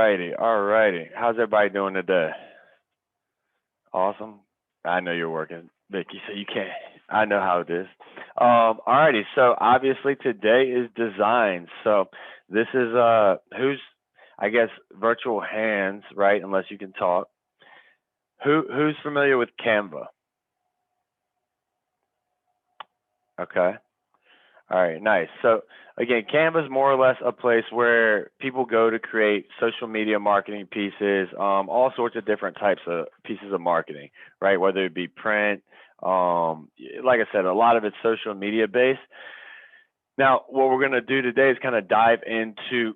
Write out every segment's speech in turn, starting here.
righty, all righty. How's everybody doing today? Awesome. I know you're working, Vicky, so you can't. I know how it is. All righty. So obviously today is design. So this is who's I guess virtual hands, right? Unless you can talk. Who's familiar with Canva? Okay. All right, nice. So again, Canva is more or less a place where people go to create social media marketing pieces, all sorts of different types of pieces of marketing, right? Whether it be print, like I said, a lot of it's social media based. Now, what we're going to do today is kind of dive into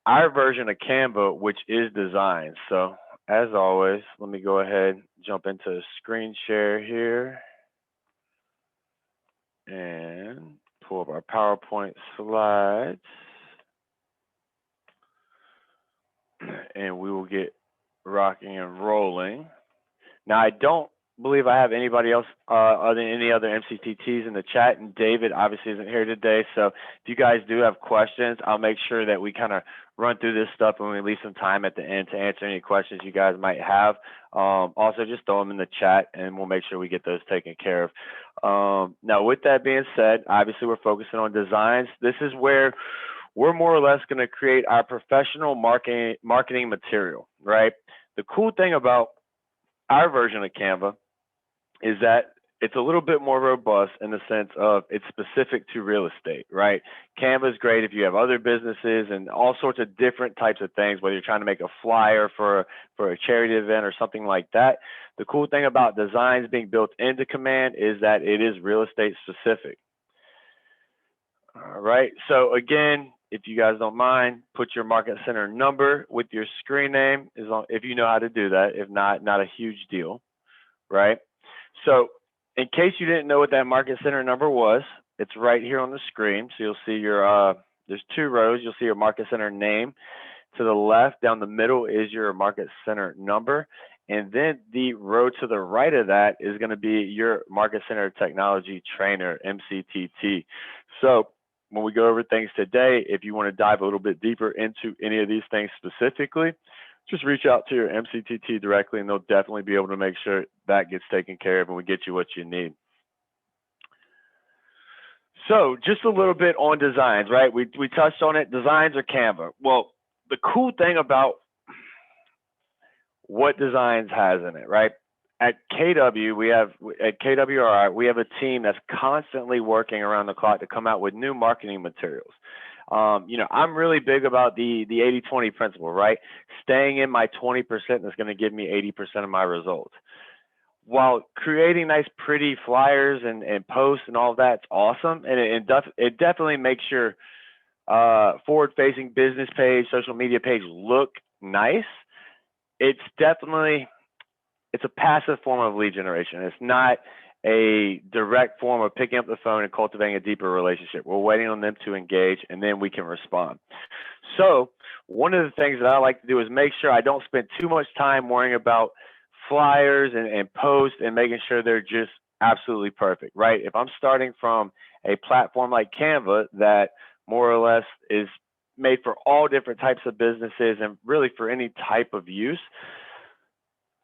our version of Canva, which is design. So as always, let me go ahead, jump into screen share here and pull up our PowerPoint slides, and we will get rocking and rolling. Now, I don't believe I have anybody else other than any other MCTTs in the chat, and David obviously isn't here today. So if you guys do have questions, I'll make sure that we kind of run through this stuff and we leave some time at the end to answer any questions you guys might have. Also, just throw them in the chat, and we'll make sure we get those taken care of. Now, with that being said, obviously we're focusing on designs. This is where we're more or less going to create our professional marketing material, right? The cool thing about our version of Canva is that it's a little bit more robust in the sense of it's specific to real estate, right? Canva is great if you have other businesses and all sorts of different types of things, whether you're trying to make a flyer for a charity event or something like that. The cool thing about designs being built into Command is that it is real estate specific. All right, so again, if you guys don't mind, put your market center number with your screen name, if you know how to do that. If not, not a huge deal, right? So in case you didn't know what that market center number was, it's right here on the screen. So you'll see your, there's two rows. You'll see your market center name. To the left, down the middle is your market center number. And then the row to the right of that is going to be your market center technology trainer, MCTT. So when we go over things today, if you want to dive a little bit deeper into any of these things specifically, just reach out to your MCTT directly, and they'll definitely be able to make sure that gets taken care of and we get you what you need. So just a little bit on designs, right? We touched on it, designs or Canva. Well, the cool thing about what designs has in it, right? At KWRI, we have a team that's constantly working around the clock to come out with new marketing materials. I'm really big about the 80-20 principle, right? Staying in my 20% is going to give me 80% of my results. While creating nice, pretty flyers and posts and all of that's awesome, and it definitely makes your forward-facing business page, social media page look nice. It's a passive form of lead generation. It's not a direct form of picking up the phone and cultivating a deeper relationship. We're waiting on them to engage, and then we can respond. So one of the things that I like to do is make sure I don't spend too much time worrying about flyers and posts and making sure they're just absolutely perfect, right? If I'm starting from a platform like Canva that more or less is made for all different types of businesses and really for any type of use,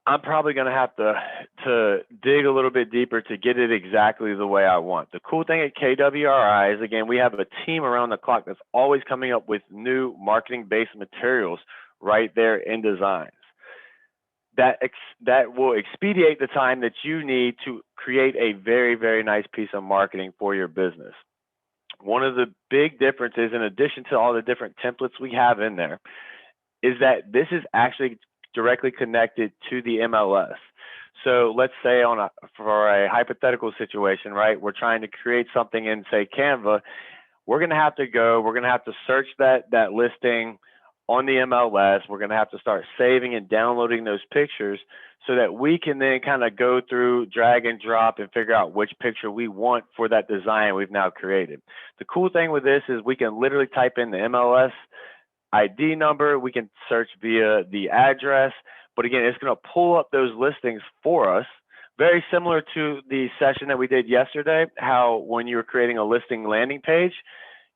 I'm probably going to have to dig a little bit deeper to get it exactly the way I want. The cool thing at KWRI is, again, we have a team around the clock that's always coming up with new marketing-based materials right there in designs that will expedite the time that you need to create a very, very nice piece of marketing for your business. One of the big differences, in addition to all the different templates we have in there, is that this is actually directly connected to the MLS. So let's say for a hypothetical situation, right? We're trying to create something in, say, Canva. We're going to have to search that listing on the MLS. We're going to have to start saving and downloading those pictures so that we can then kind of go through, drag and drop, and figure out which picture we want for that design we've now created. The cool thing with this is we can literally type in the MLS ID number, we can search via the address, but again, it's going to pull up those listings for us. Very similar to the session that we did yesterday, how when you were creating a listing landing page,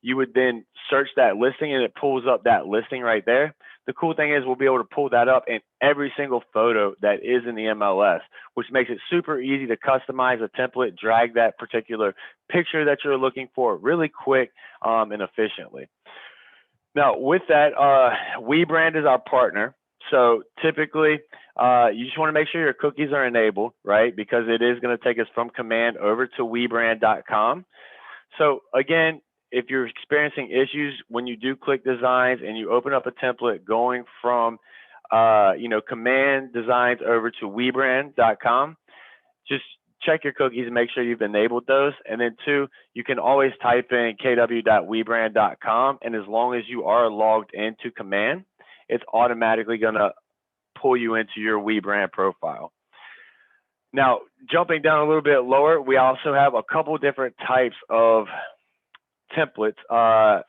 you would then search that listing and it pulls up that listing right there. the cool thing is we'll be able to pull that up in every single photo that is in the MLS, which makes it super easy to customize a template, drag that particular picture that you're looking for really quick and efficiently. Now, with that, WeBrand is our partner. So typically, you just want to make sure your cookies are enabled, right? Because it is going to take us from command over to webrand.com. So again, if you're experiencing issues when you do click designs and you open up a template going from, command designs over to webrand.com, just check your cookies and make sure you've enabled those. And then two, you can always type in kw.webrand.com. And as long as you are logged into command, it's automatically going to pull you into your WeBrand profile. Now, jumping down a little bit lower, we also have a couple different types of templates.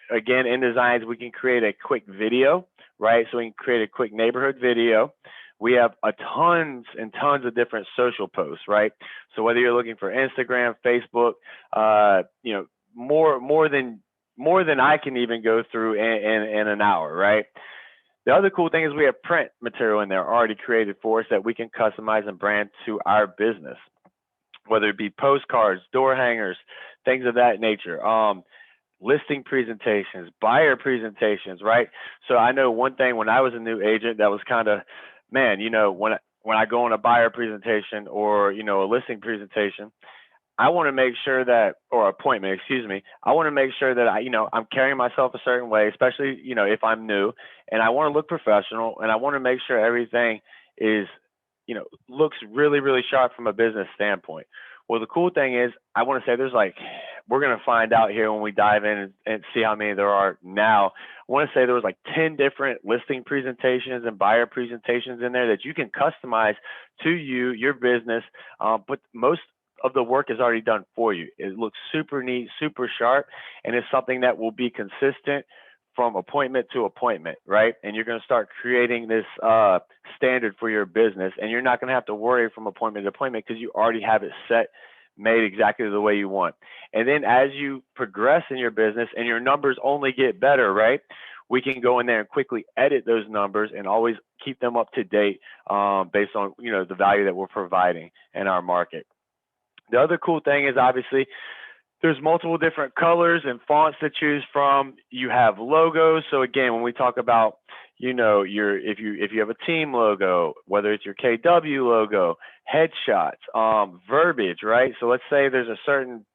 Again, in Designs, we can create a quick video, right? So we can create a quick neighborhood video. We have tons and tons of different social posts, right? So whether you're looking for Instagram, Facebook, more than I can even go through in an hour, right? The other cool thing is we have print material in there already created for us that we can customize and brand to our business, whether it be postcards, door hangers, things of that nature. Listing presentations, buyer presentations, right? So I know one thing when I was a new agent that was kind of, man, when I go on a buyer presentation or, a listing presentation, I want to make sure that, or appointment, excuse me, I want to make sure that I'm carrying myself a certain way, especially, if I'm new, and I want to look professional, and I want to make sure everything is, looks really, really sharp from a business standpoint. Well, the cool thing is, I want to say we're going to find out here when we dive in and see how many there are now. I want to say there was 10 different listing presentations and buyer presentations in there that you can customize to you, your business, but most of the work is already done for you. It looks super neat, super sharp, and it's something that will be consistent from appointment to appointment, right? And you're going to start creating this standard for your business, and you're not going to have to worry from appointment to appointment because you already have it set, made exactly the way you want. And then as you progress in your business and your numbers only get better, right? We can go in there and quickly edit those numbers and always keep them up to date based on, the value that we're providing in our market. The other cool thing is obviously there's multiple different colors and fonts to choose from. You have logos. So again, when we talk about, if you have a team logo, whether it's your KW logo, headshots, verbiage, right? So let's say there's a certain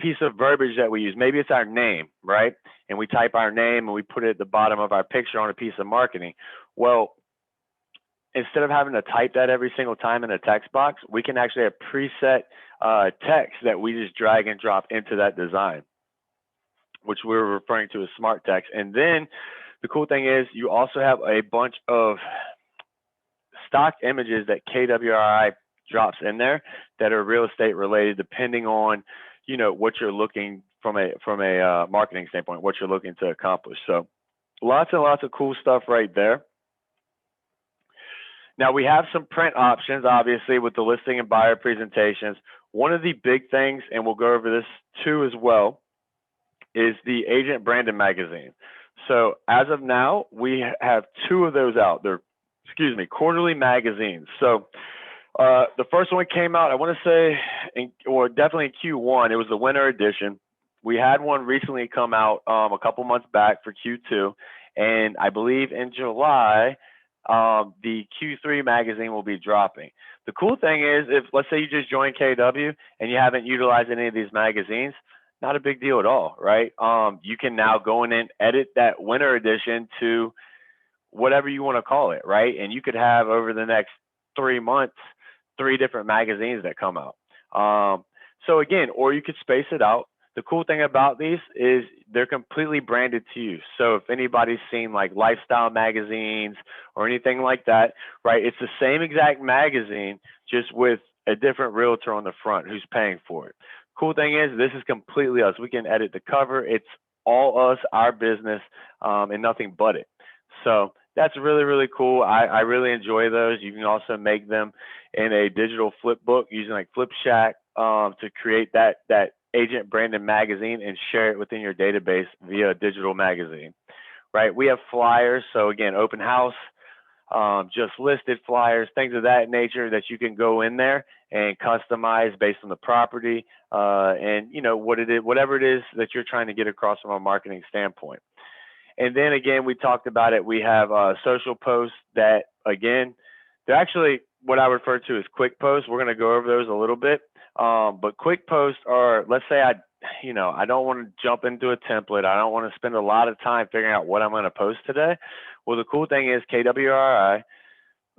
piece of verbiage that we use. Maybe it's our name, right? And we type our name and we put it at the bottom of our picture on a piece of marketing. Well, instead of having to type that every single time in a text box, we can actually have preset text that we just drag and drop into that design, which we're referring to as smart text. And then the cool thing is you also have a bunch of stock images that KWRI drops in there that are real estate related, depending on, what you're looking from a marketing standpoint, what you're looking to accomplish. So lots and lots of cool stuff right there. Now we have some print options, obviously, with the listing and buyer presentations. One of the big things, and we'll go over this too as well, is the Agent Branded Magazine. So as of now, we have 2 of those out. They're, quarterly magazines. So the first one came out, I want to say, definitely in Q1. It was the winter edition. We had one recently come out a couple months back for Q2, and I believe in July, the Q3 magazine will be dropping. The cool thing is, if let's say you just joined KW and you haven't utilized any of these magazines, not a big deal at all, right? You can now go in and edit that winter edition to whatever you want to call it, right? And you could have over the next 3 months, 3 different magazines that come out. So again, or you could space it out. The cool thing about these is they're completely branded to you. So if anybody's seen lifestyle magazines or anything like that, right, it's the same exact magazine, just with a different realtor on the front who's paying for it. Cool thing is this is completely us. We can edit the cover. It's all us, our business, and nothing but it. So that's really, really cool. I really enjoy those. You can also make them in a digital flip book using Flipshack to create that Agent Branded Magazine and share it within your database via digital magazine, right? We have flyers. So again, open house, just listed flyers, things of that nature that you can go in there and customize based on the property, and you know what it is, whatever it is that you're trying to get across from a marketing standpoint. And then again, we talked about it. We have social posts that, again, they're actually what I refer to as quick posts. We're going to go over those a little bit. But quick posts are, let's say I don't want to jump into a template. I don't want to spend a lot of time figuring out what I'm going to post today. Well, the cool thing is KWRI,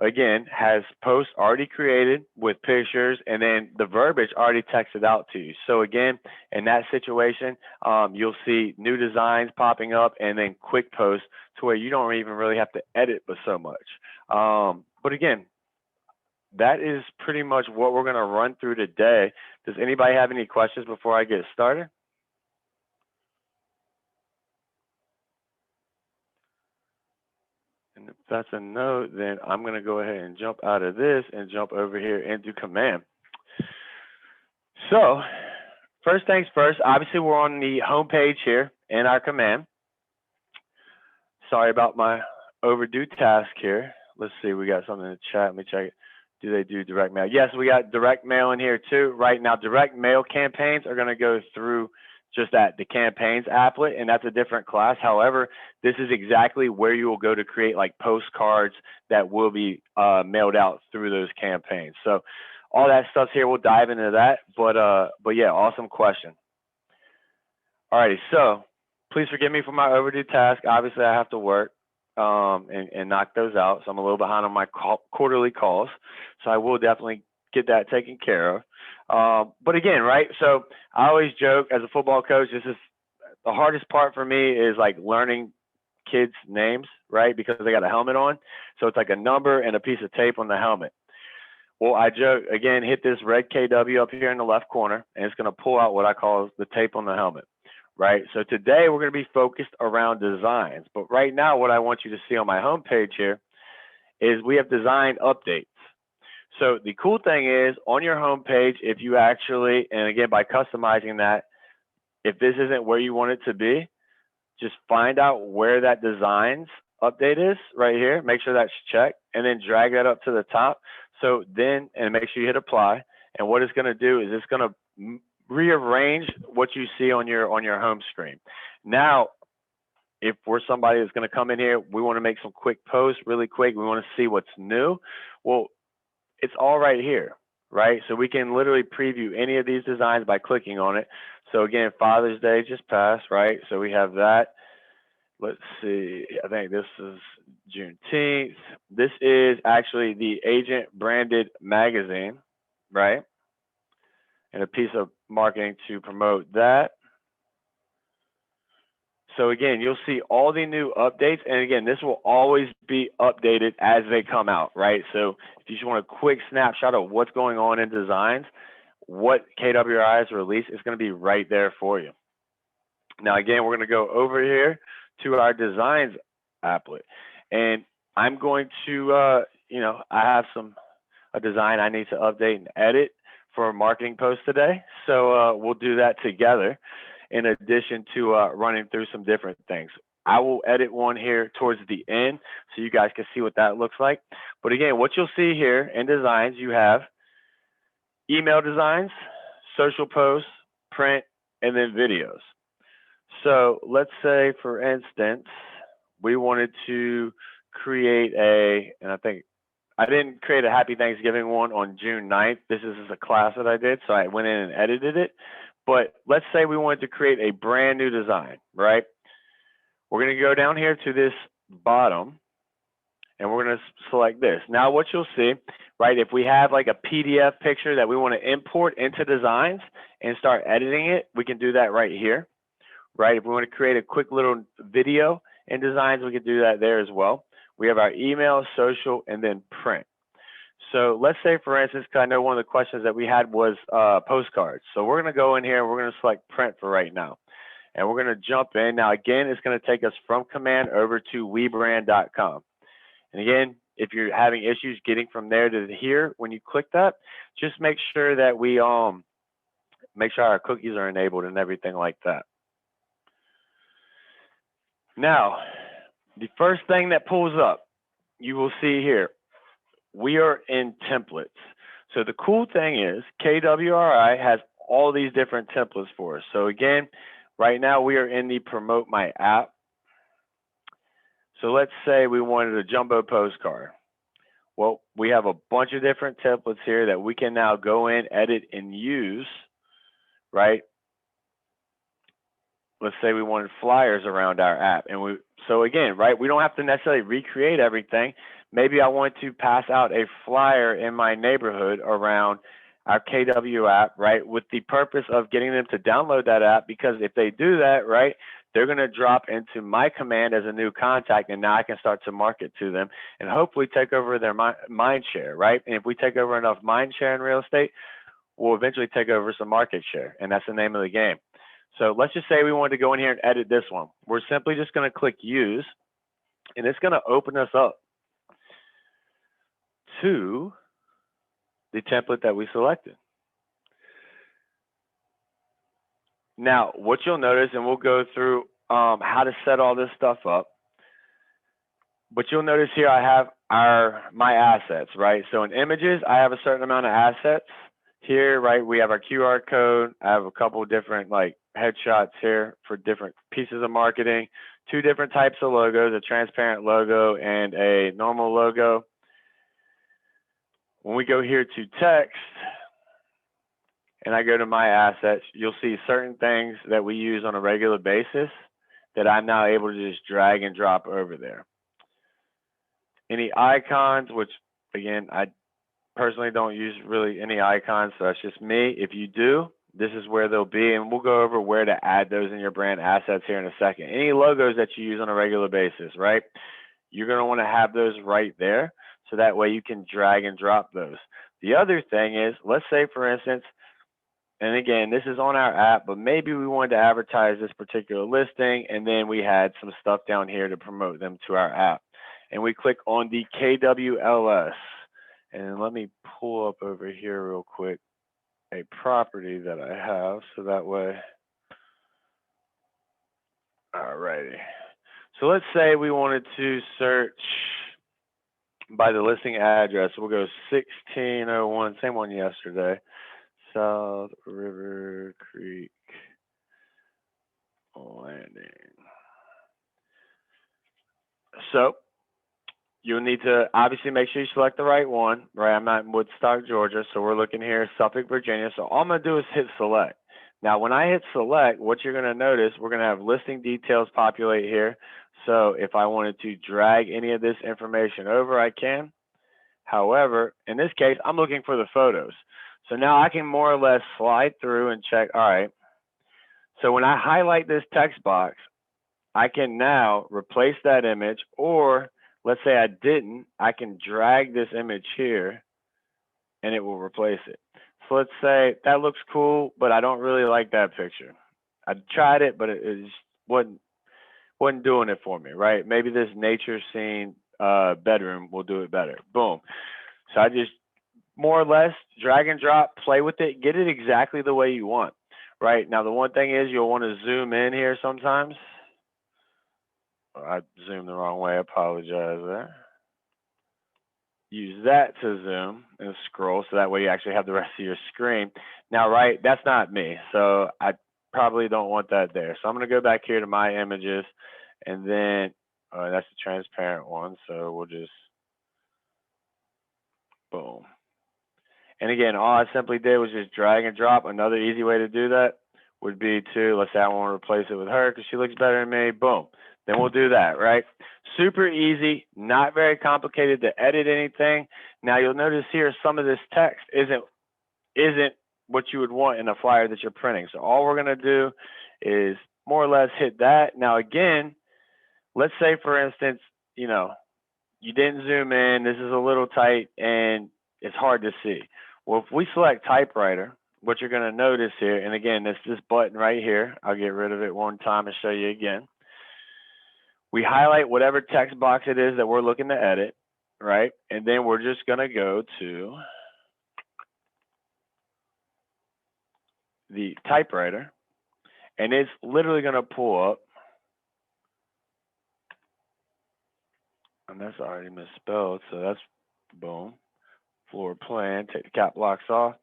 again, has posts already created with pictures and then the verbiage already texted out to you. So again, in that situation, you'll see new designs popping up and then quick posts to where you don't even really have to edit but so much. But again, that is pretty much what we're going to run through today. Does anybody have any questions before I get started? And if that's a no, then I'm going to go ahead and jump out of this and jump over here into command. So first things first, obviously we're on the home page here in our command. Sorry about my overdue task here. Let's see, we got something in the chat. Let me check it. Do they do direct mail? Yes, we got direct mail in here too. Right now, direct mail campaigns are going to go through just that, the campaigns applet, and that's a different class. However, this is exactly where you will go to create like postcards that will be mailed out through those campaigns. So all that stuff's here. We'll dive into that. But yeah, awesome question. All righty, so please forgive me for my overdue task. Obviously, I have to work and knock those out. So I'm a little behind on my quarterly calls. So I will definitely get that taken care of. But again, right? So I always joke as a football coach, this is the hardest part for me is like learning kids' names, right? Because they got a helmet on. So it's like a number and a piece of tape on the helmet. Well, I joke, again, hit this red KW up here in the left corner, and it's going to pull out what I call the tape on the helmet, right? So today we're going to be focused around designs. But right now, what I want you to see on my homepage here is we have design updates. So the cool thing is on your homepage, if you actually, and again, by customizing that, if this isn't where you want it to be, just find out where that designs update is right here. Make sure that's checked and then drag that up to the top. So then, and make sure you hit apply. And what it's going to do is it's going to rearrange what you see on your home screen. Now, if we're somebody that's going to come in here, we want to make some quick posts really quick. We want to see what's new. Well, it's all right here, right? So we can literally preview any of these designs by clicking on it. So again, Father's Day just passed, right? So we have that. Let's see, I think this is Juneteenth. This is actually the Agent branded magazine, right? And a piece of marketing to promote that. So again, you'll see all the new updates. And again, this will always be updated as they come out, right? So if you just want a quick snapshot of what's going on in designs, what KWRI has released is going to be right there for you. Now, again, we're going to go over here to our designs applet. And I'm going to, I have a design I need to update and edit for a marketing post today. So we'll do that together in addition to running through some different things. I will edit one here towards the end so you guys can see what that looks like. But again, what you'll see here in designs, you have email designs, social posts, print, and then videos. So let's say, for instance, we wanted to create and I think I didn't create a Happy Thanksgiving one on June 9th. This is a class that I did, so I went in and edited it. But let's say we wanted to create a brand new design, right? We're going to go down here to this bottom, and we're going to select this. Now what you'll see, right, if we have like a PDF picture that we want to import into designs and start editing it, we can do that right here, right? If we want to create a quick little video in designs, we can do that there as well. We have our email, social, and then print. So let's say, for instance, because I know one of the questions that we had was postcards. So we're going to go in here and we're going to select print for right now. And we're going to jump in. Now, again, it's going to take us from command over to webrand.com. And again, if you're having issues getting from there to here, when you click that, just make sure that we make sure our cookies are enabled and everything like that. Now, The first thing that pulls up, you will see here, we are in templates. So the cool thing is KWRI has all these different templates for us. So again, right now we are in the promote my app. So let's say we wanted a jumbo postcard. Well, we have a bunch of different templates here that we can now go in, edit, and use, right? Let's say we wanted flyers around our app. And so again, right, we don't have to necessarily recreate everything. Maybe I want to pass out a flyer in my neighborhood around our KW app, right, with the purpose of getting them to download that app, because if they do that, right, they're going to drop into my command as a new contact, and now I can start to market to them and hopefully take over their mind share, right? And if we take over enough mind share in real estate, we'll eventually take over some market share, and that's the name of the game. So let's just say we wanted to go in here and edit this one. We're simply just going to click use, and it's going to open us up to the template that we selected. Now, what you'll notice, and we'll go through how to set all this stuff up, but you'll notice here I have my assets, right? So in images, I have a certain amount of assets. Here, right, we have our QR code. I have a couple of different like headshots here for different pieces of marketing, 2 different types of logos, a transparent logo and a normal logo. When we go here to text, and I go to my assets, you'll see certain things that we use on a regular basis that I'm now able to just drag and drop over there. Any icons, which again, I personally don't use really any icons, so that's just me. If you do, this is where they'll be, and we'll go over where to add those in your brand assets here in a second. Any logos that you use on a regular basis, right? You're going to want to have those right there, so that way you can drag and drop those. The other thing is, let's say for instance, and again, this is on our app, but maybe we wanted to advertise this particular listing, and then we had some stuff down here to promote them to our app. And we click on the KWLS. And let me pull up over here real quick a property that I have, so that way. All righty. So let's say we wanted to search by the listing address. We'll go 1601, same one yesterday. South River Creek Landing. So you'll need to obviously make sure you select the right one, right? I'm not in Woodstock, Georgia, so we're looking here, Suffolk, Virginia. So all I'm going to do is hit select. Now, when I hit select, what you're going to notice, we're going to have listing details populate here. So if I wanted to drag any of this information over, I can. However, in this case, I'm looking for the photos. So now I can more or less slide through and check, all right. So when I highlight this text box, I can now replace that image, or let's say I didn't, I can drag this image here and it will replace it. So let's say that looks cool, but I don't really like that picture. I tried it, but it just wasn't doing it for me, right? Maybe this nature scene bedroom will do it better. Boom. So I just more or less drag and drop, play with it, get it exactly the way you want, right? Now, the one thing is you'll want to zoom in here sometimes. I zoomed the wrong way, I apologize there. Use that to zoom and scroll, so that way you actually have the rest of your screen. Now, right, that's not me, so I probably don't want that there. So I'm going to go back here to my images, and then that's the transparent one, so we'll just boom. And again, all I simply did was just drag and drop. Another easy way to do that would be to, let's say I want to replace it with her because she looks better than me. Boom. Then we'll do that, right? Super easy, not very complicated to edit anything. Now you'll notice here some of this text isn't what you would want in a flyer that you're printing. So all we're going to do is more or less hit that. Now again, let's say for instance, you know, you didn't zoom in, this is a little tight and it's hard to see. Well, if we select typewriter, what you're going to notice here, and again, this button right here, I'll get rid of it one time and show you again. We highlight whatever text box it is that we're looking to edit, right? And then we're just going to go to the typewriter, and it's literally going to pull up And that's already misspelled, so that's boom. Floor plan, take the cap locks off.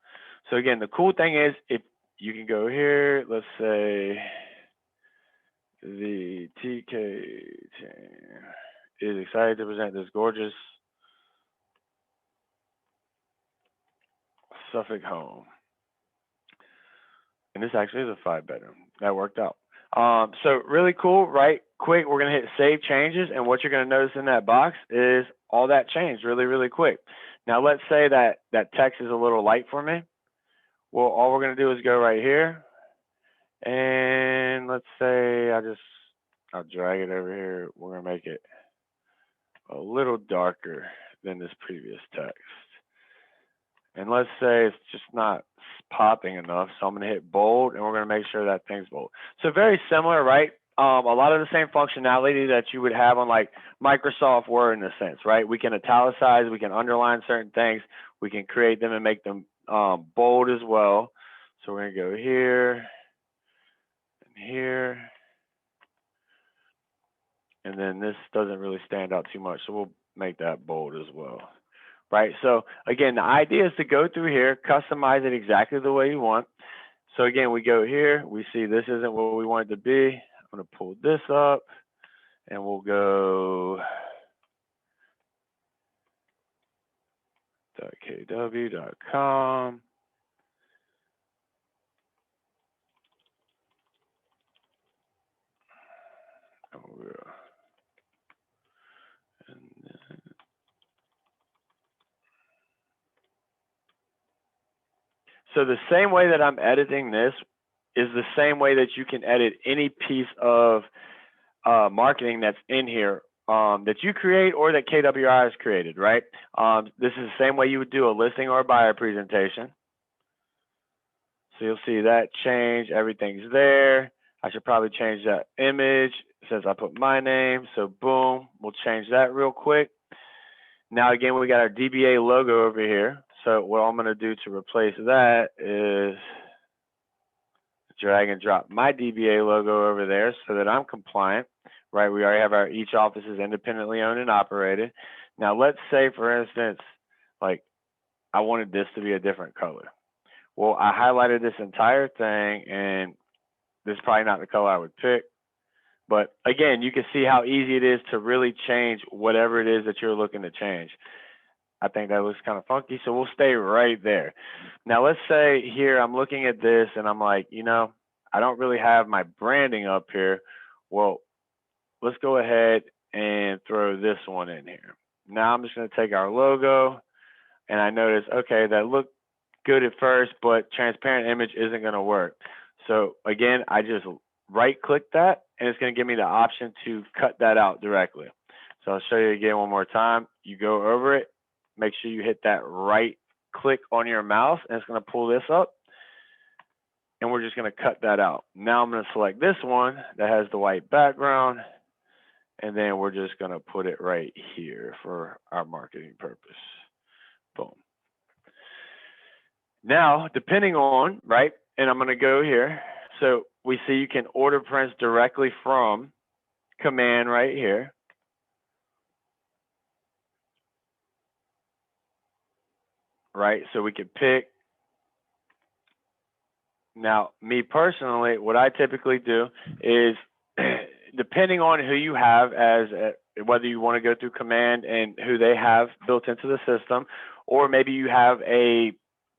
So again, the cool thing is if you can go here, let's say the TK team is excited to present this gorgeous Suffolk home. And this actually is a 5-bedroom. That worked out. So really cool, right? Quick, we're gonna hit save changes, and what you're gonna notice in that box is all that changed really, really quick. Now let's say that that text is a little light for me. Well, all we're gonna do is go right here, and let's say I'll drag it over here. We're gonna make it a little darker than this previous text. And let's say it's just not popping enough, so I'm going to hit bold, and we're going to make sure that thing's bold. So very similar, right? A lot of the same functionality that you would have on like Microsoft Word in a sense, right? We can italicize, we can underline certain things, we can create them and make them bold as well. So we're going to go here and here. And then this doesn't really stand out too much, so we'll make that bold as well. Right, so again, the idea is to go through here, customize it exactly the way you want. So again, we go here, we see this isn't what we want it to be. I'm going to pull this up, and we'll go .kw.com. So the same way that I'm editing this is the same way that you can edit any piece of marketing that's in here that you create or that KWI has created, right? This is the same way you would do a listing or a buyer presentation. So you'll see that change, everything's there. I should probably change that image. It says I put my name, so boom, we'll change that real quick. Now again, we got our DBA logo over here. So what I'm gonna do to replace that is drag and drop my DBA logo over there so that I'm compliant, right? We already have each office is independently owned and operated. Now let's say, for instance, like I wanted this to be a different color. Well, I highlighted this entire thing, and this is probably not the color I would pick. But again, you can see how easy it is to really change whatever it is that you're looking to change. I think that looks kind of funky, so we'll stay right there. Now, let's say here I'm looking at this, and I'm like, you know, I don't really have my branding up here. Well, let's go ahead and throw this one in here. Now I'm just going to take our logo, and I notice, okay, that looked good at first, but transparent image isn't going to work. So again, I just right click that, and it's going to give me the option to cut that out directly. So I'll show you again one more time. You go over it, make sure you hit that right click on your mouse, and it's going to pull this up, and we're just going to cut that out. Now I'm going to select this one that has the white background, and then we're just going to put it right here for our marketing purpose. Boom. Now, depending on, right, and I'm going to go here. So we see you can order prints directly from command right here. Right, so we could pick. Now, me personally, what I typically do is, depending on who you have as whether you want to go through command and who they have built into the system, or maybe you have a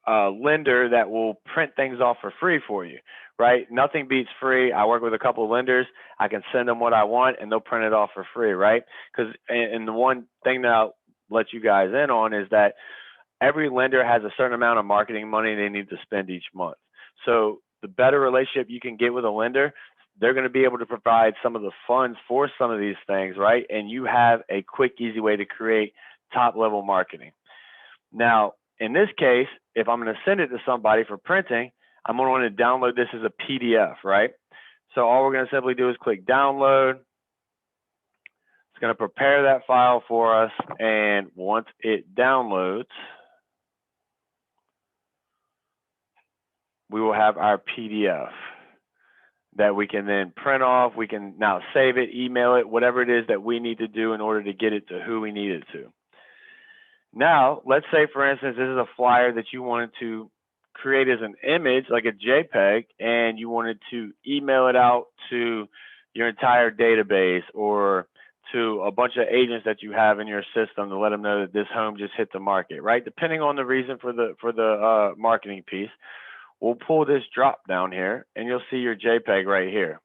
lender that will print things off for free for you, right? Nothing beats free. I work with a couple of lenders. I can send them what I want, and they'll print it off for free, right? Because, and the one thing that I'll let you guys in on is that every lender has a certain amount of marketing money they need to spend each month. So the better relationship you can get with a lender, they're going to be able to provide some of the funds for some of these things, right? And you have a quick, easy way to create top level marketing. Now, in this case, if I'm going to send it to somebody for printing, I'm going to want to download this as a PDF, right? So all we're going to simply do is click download. It's going to prepare that file for us, and once it downloads, we will have our PDF. that we can then print off. We can now save it, email it, whatever it is that we need to do in order to get it to who we need it to. Now, let's say, for instance, this is a flyer that you wanted to create as an image, like a JPEG, and you wanted to email it out to your entire database or to a bunch of agents that you have in your system to let them know that this home just hit the market, right? Depending on the reason for the marketing piece, we'll pull this drop down here, and you'll see your JPEG right here.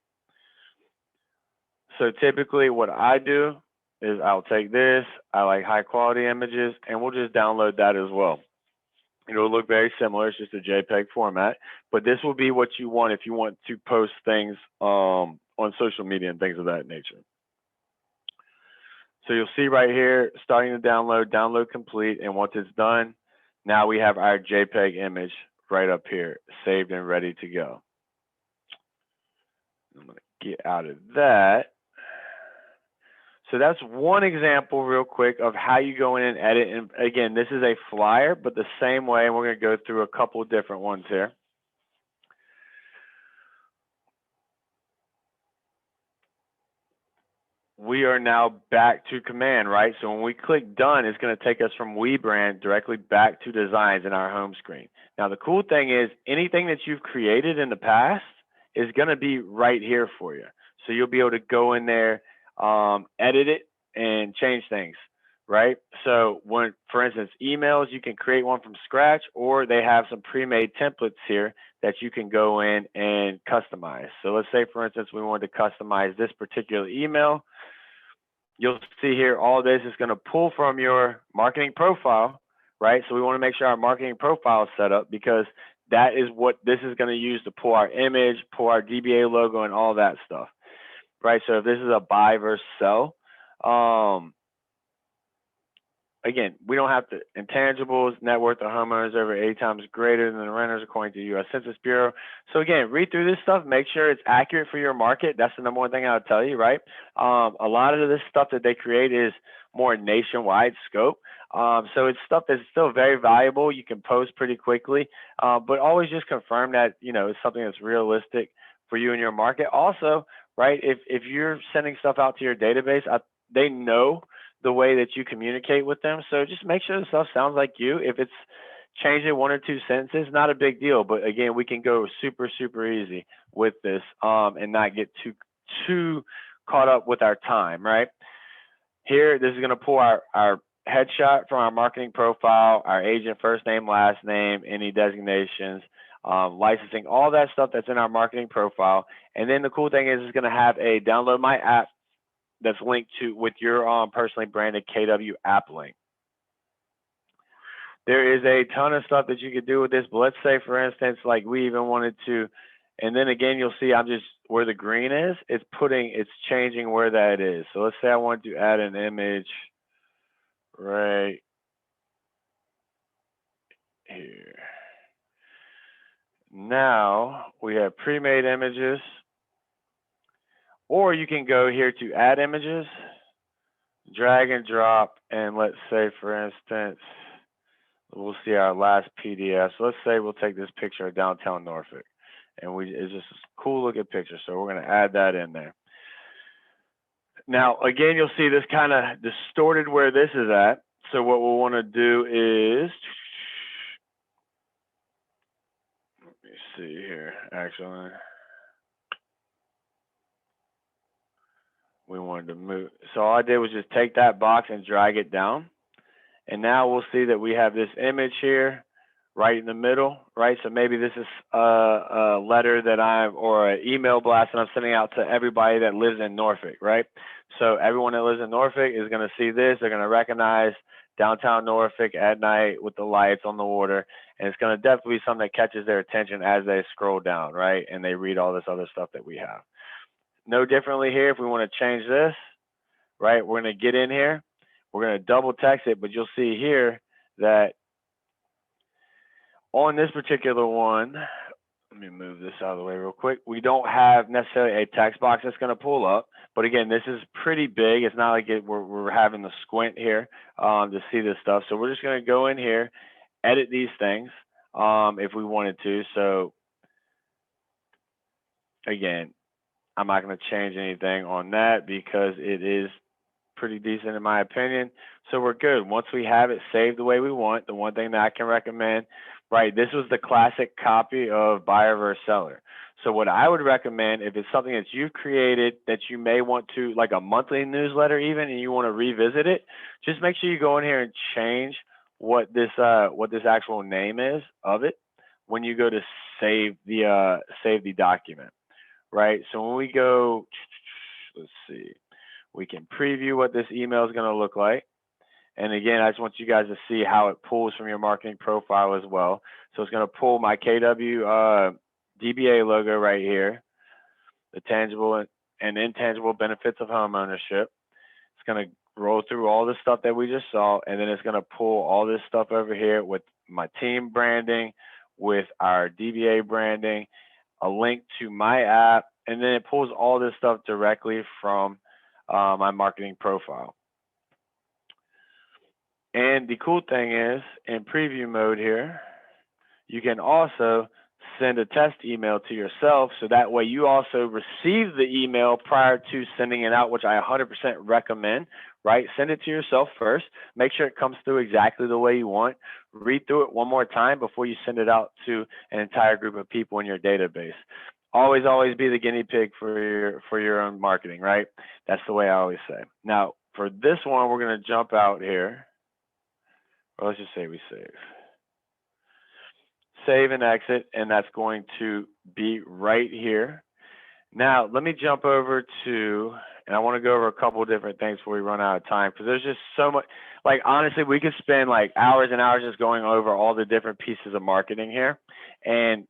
So typically, what I do is I'll take this. I like high quality images, and we'll just download that as well. It'll look very similar. It's just a JPEG format, but this will be what you want if you want to post things on social media and things of that nature. So you'll see right here, starting to download complete, and once it's done, now we have our JPEG image right up here, saved and ready to go. I'm going to get out of that. So that's one example real quick of how you go in and edit. And again, this is a flyer, but the same way, and we're going to go through a couple of different ones here. We are now back to command, right? So when we click done, it's going to take us from WeBrand directly back to designs in our home screen. Now, the cool thing is anything that you've created in the past is going to be right here for you. So you'll be able to go in there, edit it and change things, right? So when, for instance, emails, you can create one from scratch, or they have some pre-made templates here that you can go in and customize. So let's say, for instance, we wanted to customize this particular email. You'll see here, all this is going to pull from your marketing profile, right? So we want to make sure our marketing profile is set up, because that is what this is going to use to pull our image, pull our DBA logo, and all that stuff, right? So if this is a buy versus sell, again, we don't have to, intangibles, net worth of homeowners over 8 times greater than the renters according to the U.S. Census Bureau. So again, read through this stuff, make sure it's accurate for your market. That's the number one thing I would tell you, right? A lot of this stuff that they create is more nationwide scope. So it's stuff that's still very valuable. You can post pretty quickly, but always just confirm that, you know, it's something that's realistic for you and your market. Also, right, if you're sending stuff out to your database, they know the way that you communicate with them. So just make sure the stuff sounds like you. If it's changing 1 or 2 sentences, not a big deal. But again, we can go super easy with this and not get too caught up with our time, right? Here, this is going to pull our headshot from our marketing profile, our agent first name, last name, any designations, licensing, all that stuff that's in our marketing profile. And then the cool thing is it's going to have a download my app that's linked to with your personally branded KW app link. There is a ton of stuff that you could do with this, but let's say, for instance, like we even wanted to, and then again, you'll see I'm just where the green is, it's changing where that is. So let's say I want to add an image right here. Now we have pre-made images, or you can go here to add images, drag and drop, and let's say, for instance, we'll see our last PDF. So let's say we'll take this picture of downtown Norfolk, and it's just a cool looking picture. So we're going to add that in there. Now, again, you'll see this kind of distorted where this is at. So what we'll want to do is, let me see here, actually. We wanted to move. So all I did was just take that box and drag it down. And now we'll see that we have this image here right in the middle, right? So maybe this is a letter that or an email blast that I'm sending out to everybody that lives in Norfolk, right? So everyone that lives in Norfolk is going to see this. They're going to recognize downtown Norfolk at night with the lights on the water. And it's going to definitely be something that catches their attention as they scroll down, right? And they read all this other stuff that we have. No differently here, if we want to change this, right, we're going to get in here. We're going to double text it, but you'll see here that on this particular one, let me move this out of the way real quick. We don't have necessarily a text box that's going to pull up, but again, this is pretty big. It's not like we're having to squint here to see this stuff. So we're just going to go in here, edit these things if we wanted to. So again, I'm not going to change anything on that because it is pretty decent in my opinion. So we're good. Once we have it saved the way we want, the one thing that I can recommend, right, this was the classic copy of buyer versus seller. So what I would recommend, if it's something that you've created that you may want to, like a monthly newsletter even, and you want to revisit it, just make sure you go in here and change what this actual name is of it when you go to save the document, right? So when we go, let's see, we can preview what this email is going to look like. And again, I just want you guys to see how it pulls from your marketing profile as well. So it's going to pull my KW DBA logo right here, the tangible and intangible benefits of home ownership. It's going to roll through all the stuff that we just saw, and then it's going to pull all this stuff over here with my team branding, with our DBA branding, a link to my app, and then it pulls all this stuff directly from my marketing profile. And the cool thing is, in preview mode here, you can also send a test email to yourself, so that way you also receive the email prior to sending it out, which I 100% recommend, right? Send it to yourself first. Make sure it comes through exactly the way you want. Read through it one more time before you send it out to an entire group of people in your database. Always be the guinea pig for your own marketing, right? That's the way I always say. Now, for this one, we're going to jump out here. Or let's just say we save and exit, and that's going to be right here. Now, let me jump over to, and I want to go over a couple of different things before we run out of time, because there's just so much, like honestly, we could spend like hours and hours just going over all the different pieces of marketing here, and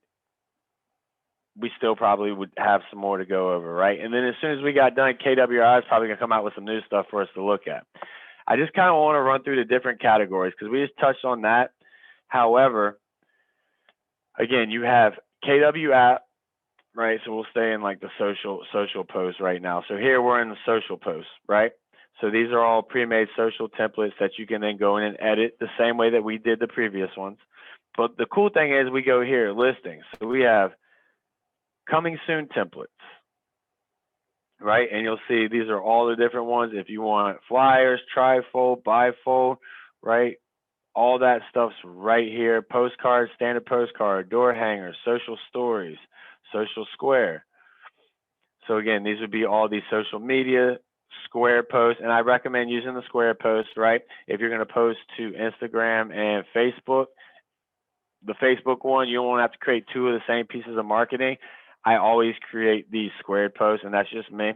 we still probably would have some more to go over, right? And then as soon as we got done, KWI is probably going to come out with some new stuff for us to look at. I just kind of want to run through the different categories because we just touched on that. However, again, you have KW app, right? So we'll stay in like the social posts right now. So here we're in the social posts, right? So these are all pre-made social templates that you can then go in and edit the same way that we did the previous ones. But the cool thing is we go here, listings. So we have coming soon templates, right? And you'll see these are all the different ones. If you want flyers, trifold, bifold, right? All that stuff's right here. Postcards, standard postcard, door hangers, social stories, social square. So again, these would be all these social media square posts, and I recommend using the square posts, right? If you're going to post to Instagram and Facebook, the Facebook one, you won't have to create two of the same pieces of marketing. I always create these squared posts, and that's just me.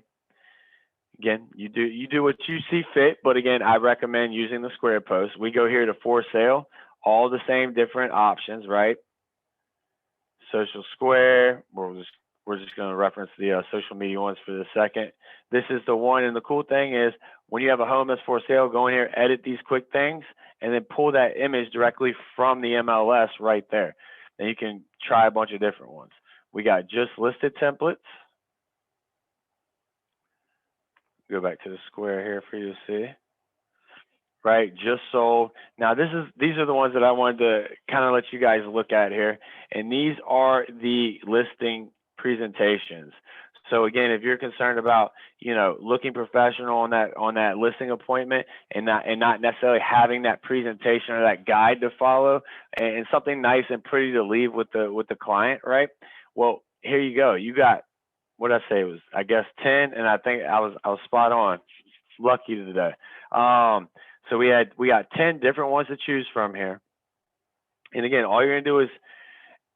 Again, you do what you see fit, but again, I recommend using the square post. We go here to for sale, all the same different options, right? Social square, we're just going to reference the social media ones for the second. This is the one, and the cool thing is when you have a home that's for sale, go in here, edit these quick things, and then pull that image directly from the MLS right there. Then you can try a bunch of different ones. We got just listed templates. Go back to the square here for you to see. Right, just sold. Now these are the ones that I wanted to kind of let you guys look at here, and these are the listing presentations. So again, if you're concerned about looking professional on that listing appointment and not necessarily having that presentation or that guide to follow and something nice and pretty to leave with the client, right? Well, here you go. You got, what did I say, it was I guess 10, and I think I was spot on. Lucky today. So we got 10 different ones to choose from here. And again, all you're gonna do is,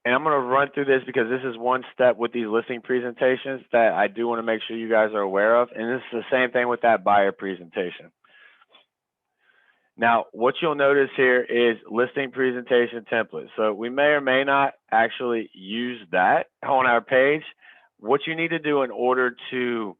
and I'm gonna run through this because this is one step with these listing presentations that I do want to make sure you guys are aware of. And this is the same thing with that buyer presentation. Now, what you'll notice here is listing presentation template. So we may or may not actually use that on our page. What you need to do in order to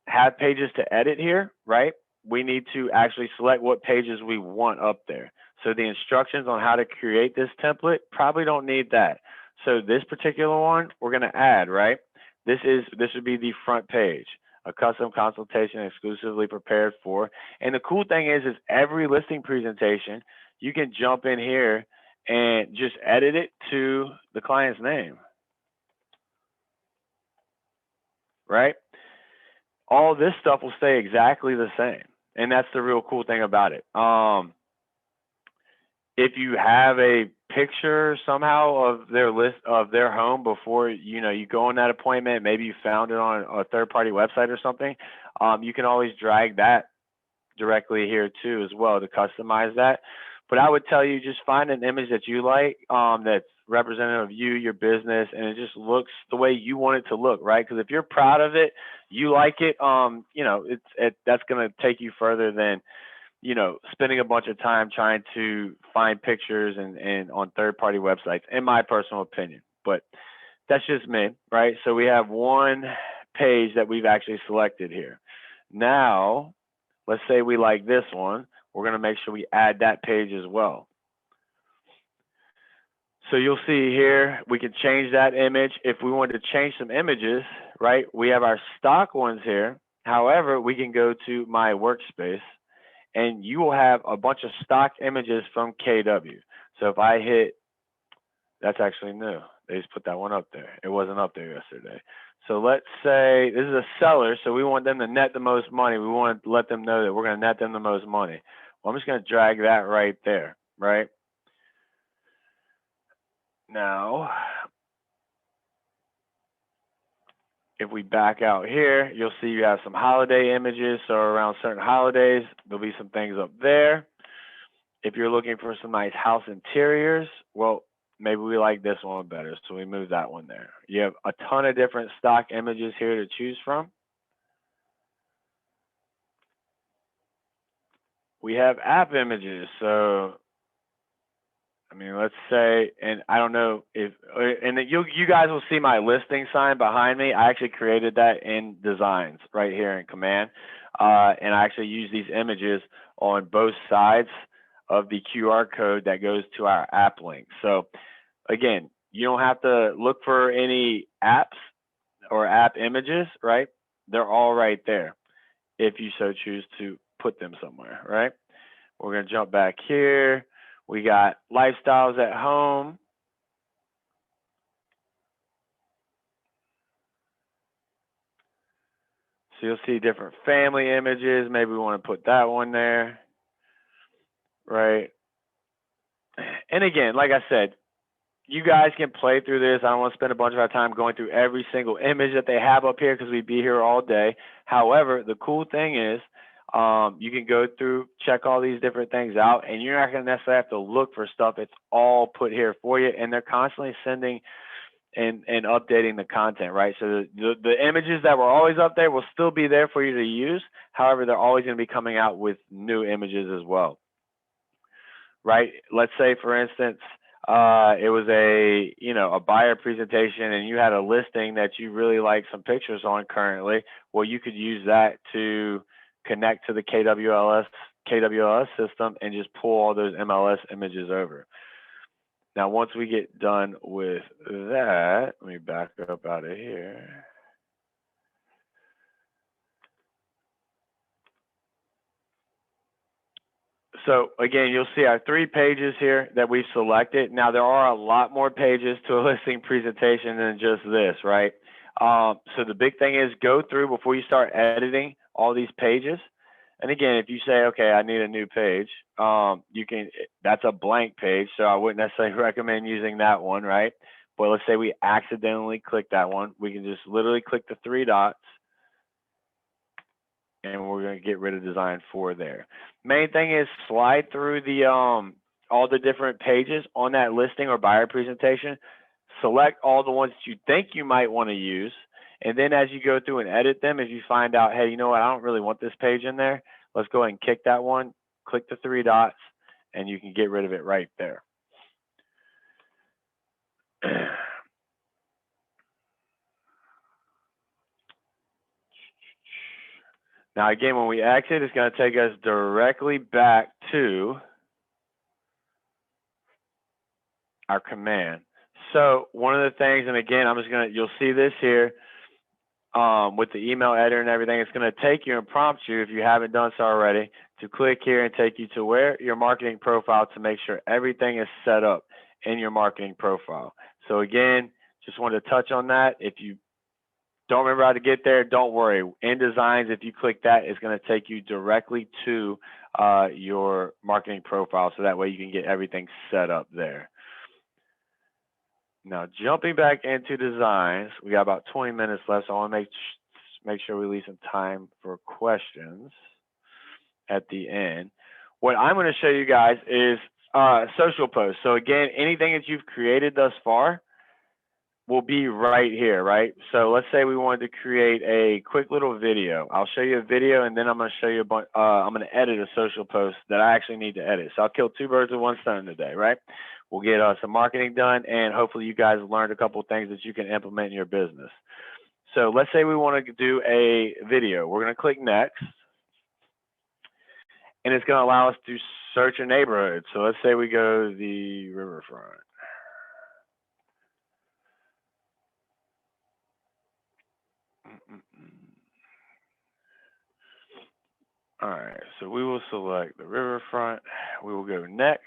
have pages to edit here, right? We need to actually select what pages we want up there. So the instructions on how to create this template probably don't need that. So this particular one, we're going to add, right? This would be the front page, a custom consultation exclusively prepared for. And the cool thing is every listing presentation, you can jump in here and just edit it to the client's name. right? All this stuff will stay exactly the same. And that's the real cool thing about it. If you have a picture somehow of their list of their home before you go on that appointment, maybe you found it on a third party website or something, you can always drag that directly here too as well to customize that. But I would tell you, just find an image that you like, that's representative of you, your business, and it just looks the way you want it to look, right? Because if you're proud of it, you like it, that's going to take you further than spending a bunch of time trying to find pictures and on third-party websites, in my personal opinion. But that's just me, right? So we have one page that we've actually selected here. Now, let's say we like this one. We're going to make sure we add that page as well. So you'll see here, we can change that image. If we wanted to change some images, right, we have our stock ones here. However, we can go to my workspace, and you will have a bunch of stock images from KW. So if I hit, that's actually new. They just put that one up there. It wasn't up there yesterday. So let's say this is a seller, so we want them to net the most money. We want to let them know that we're going to net them the most money. Well, I'm just going to drag that right there, right? Now, if we back out here, you'll see you have some holiday images. So around certain holidays, there'll be some things up there. If you're looking for some nice house interiors, well, maybe we like this one better, so we move that one there. You have a ton of different stock images here to choose from. We have app images. So, I mean, let's say, and I don't know if, and you guys will see my listing sign behind me. I actually created that in Designs right here in Command. And I actually use these images on both sides of the QR code that goes to our app link. So again, you don't have to look for any apps or app images, right? They're all right there if you so choose to put them somewhere, right? We're going to jump back here. We got lifestyles at home. So you'll see different family images. Maybe we want to put that one there, right? And again, like I said, you guys can play through this. I don't want to spend a bunch of our time going through every single image that they have up here because we'd be here all day. However, the cool thing is you can go through, check all these different things out, and you're not going to necessarily have to look for stuff. It's all put here for you, and they're constantly sending and updating the content, right? So the images that were always up there will still be there for you to use. However, they're always going to be coming out with new images as well, right? Let's say, for instance, it was a buyer presentation and you had a listing that you really like some pictures on currently. Well, you could use that to connect to the KWLS system and just pull all those MLS images over. Now, once we get done with that, let me back up out of here. So again, you'll see our 3 pages here that we've selected. Now, there are a lot more pages to a listing presentation than just this, right? So the big thing is go through before you start editing all these pages. And again, if you say, okay, I need a new page, that's a blank page. So I wouldn't necessarily recommend using that one, right? But let's say we accidentally click that one. We can just literally click the 3 dots and we're going to get rid of design 4 there. Main thing is slide through the all the different pages on that listing or buyer presentation. Select all the ones that you think you might want to use. And then as you go through and edit them, if you find out, hey, you know what, I don't really want this page in there, let's go ahead and kick that one, click the 3 dots, and you can get rid of it right there. Now, again, when we exit, it's going to take us directly back to our command. So one of the things, and again, you'll see this here with the email editor and everything, it's going to take you and prompt you, if you haven't done so already, to click here and take you to where your marketing profile to make sure everything is set up in your marketing profile. So again, just wanted to touch on that. If you Don't remember how to get there? Don't worry. InDesigns, if you click that, it's going to take you directly to your marketing profile, so that way you can get everything set up there. Now, jumping back into designs, we got about 20 minutes left, so I want to make sure we leave some time for questions at the end. What I'm going to show you guys is social posts. So again, anything that you've created thus far will be right here, right? So let's say we wanted to create a quick little video. I'll show you a video, and then I'm going to show you I'm going to edit a social post that I actually need to edit. So I'll kill two birds with one stone today, right? We'll get some marketing done, and hopefully you guys learned a couple of things that you can implement in your business. So let's say we want to do a video. We're going to click next, and it's going to allow us to search a neighborhood. So let's say we go to the riverfront. All right, so we will select the riverfront. We will go next,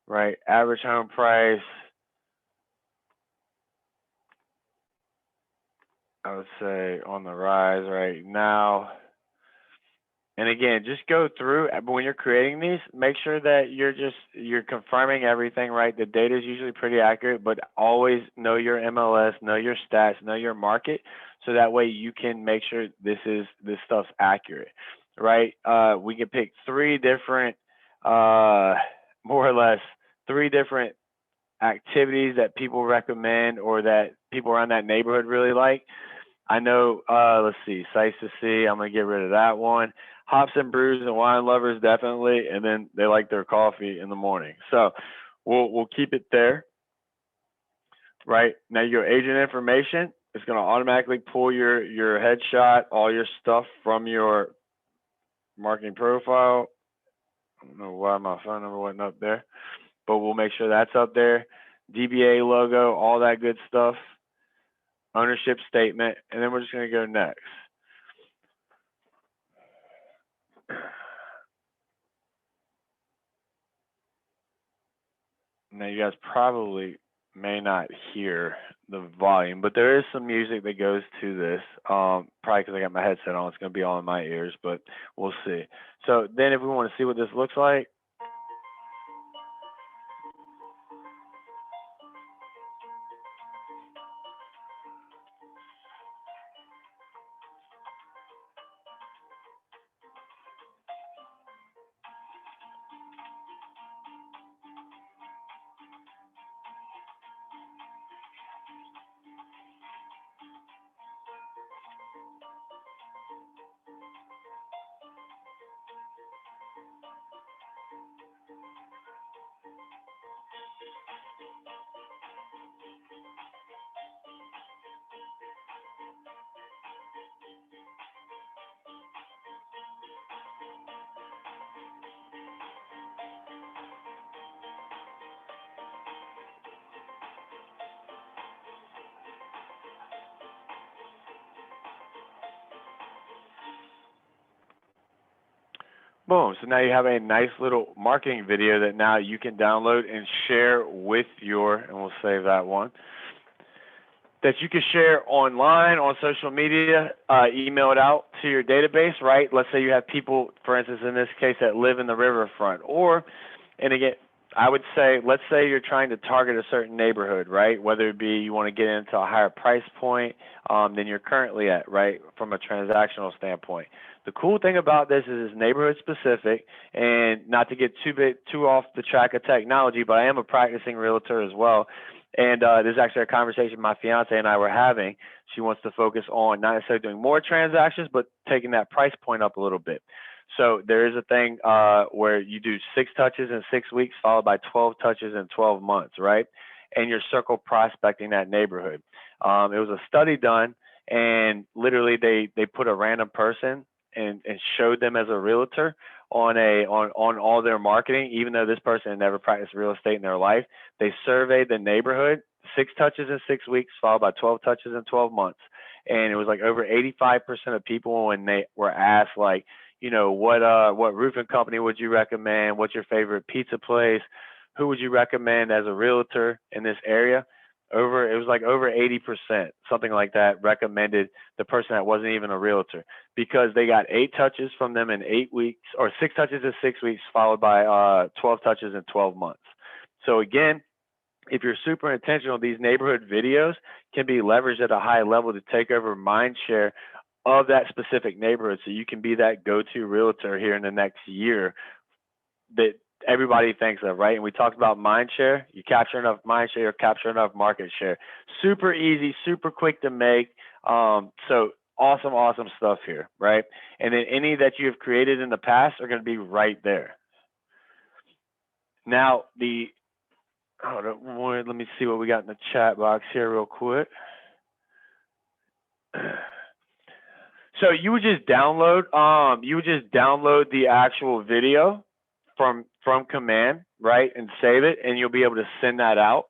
right? Average home price, I would say on the rise right now. And again, just go through, but when you're creating these, make sure that you're confirming everything, right? The data is usually pretty accurate, but always know your MLS, know your stats, know your market, so that way you can make sure this stuff's accurate, right? We can pick three different, more or less, three different activities that people recommend or that people around that neighborhood really like. I know, let's see, sights to see, I'm gonna get rid of that one. Hops and brews and wine lovers, definitely, and then they like their coffee in the morning. So we'll keep it there, right? Now your agent information is gonna automatically pull your headshot, all your stuff from your marketing profile. I don't know why my phone number wasn't up there, but we'll make sure that's up there. DBA logo, all that good stuff. Ownership statement, and then we're just going to go next. Now you guys probably may not hear the volume, but there is some music that goes to this. Probably because I got my headset on, it's going to be all in my ears, but we'll see. So then if we want to see what this looks like, boom. So now you have a nice little marketing video that now you can download and share with your, and we'll save that one, that you can share online, on social media, email it out to your database, right? Let's say you have people, for instance, in this case, that live in the riverfront. Or, and again, I would say, let's say you're trying to target a certain neighborhood, right? Whether it be you want to get into a higher price point than you're currently at, right, from a transactional standpoint. The cool thing about this is it's neighborhood specific, and not to get too off the track of technology, but I am a practicing realtor as well. And this is actually a conversation my fiance and I were having. She wants to focus on not necessarily doing more transactions, but taking that price point up a little bit. So there is a thing where you do 6 touches in 6 weeks, followed by 12 touches in 12 months, right? And you're circle prospecting that neighborhood. It was a study done, and literally they put a random person and showed them as a realtor on all their marketing, even though this person had never practiced real estate in their life. They surveyed the neighborhood, 6 touches in 6 weeks, followed by 12 touches in 12 months. And it was like over 85% of people, when they were asked, like, you know, what roofing company would you recommend? What's your favorite pizza place? Who would you recommend as a realtor in this area? It was like over 80%, something like that, recommended the person that wasn't even a realtor because they got 8 touches from them in 8 weeks, or 6 touches in 6 weeks, followed by 12 touches in 12 months. So again, if you're super intentional, these neighborhood videos can be leveraged at a high level to take over mind share of that specific neighborhood, so you can be that go-to realtor here in the next year that everybody thinks of, right? And we talked about mind share. You capture enough mind share, you capture enough market share. Super easy, super quick to make. So awesome stuff here, right? And then any that you have created in the past are going to be right there. Now, let me see what we got in the chat box here real quick. So you would just download the actual video from command, right, and save it, and you'll be able to send that out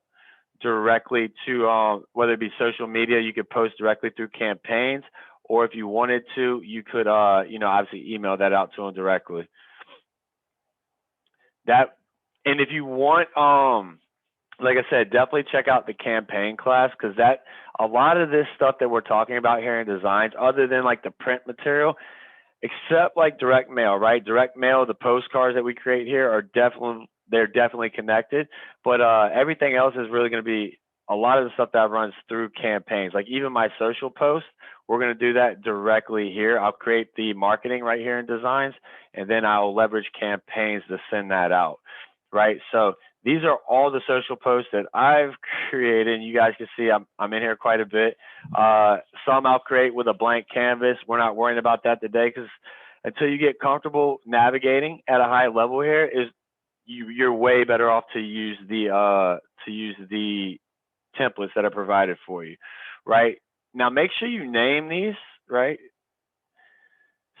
directly to whether it be social media. You could post directly through campaigns, or if you wanted to, you could obviously email that out to them directly. And if you want, like I said, definitely check out the campaign class, because a lot of this stuff that we're talking about here in designs, other than like the print material, except like direct mail, right? Direct mail, the postcards that we create here they're definitely connected, but everything else is really going to be a lot of the stuff that runs through campaigns. Like even my social posts, we're going to do that directly here. I'll create the marketing right here in designs, and then I'll leverage campaigns to send that out, right? So these are all the social posts that I've created. You guys can see I'm in here quite a bit. Some I'll create with a blank canvas. We're not worrying about that today, because until you get comfortable navigating at a high level here, you're way better off to use the templates that are provided for you, right? Now make sure you name these, right,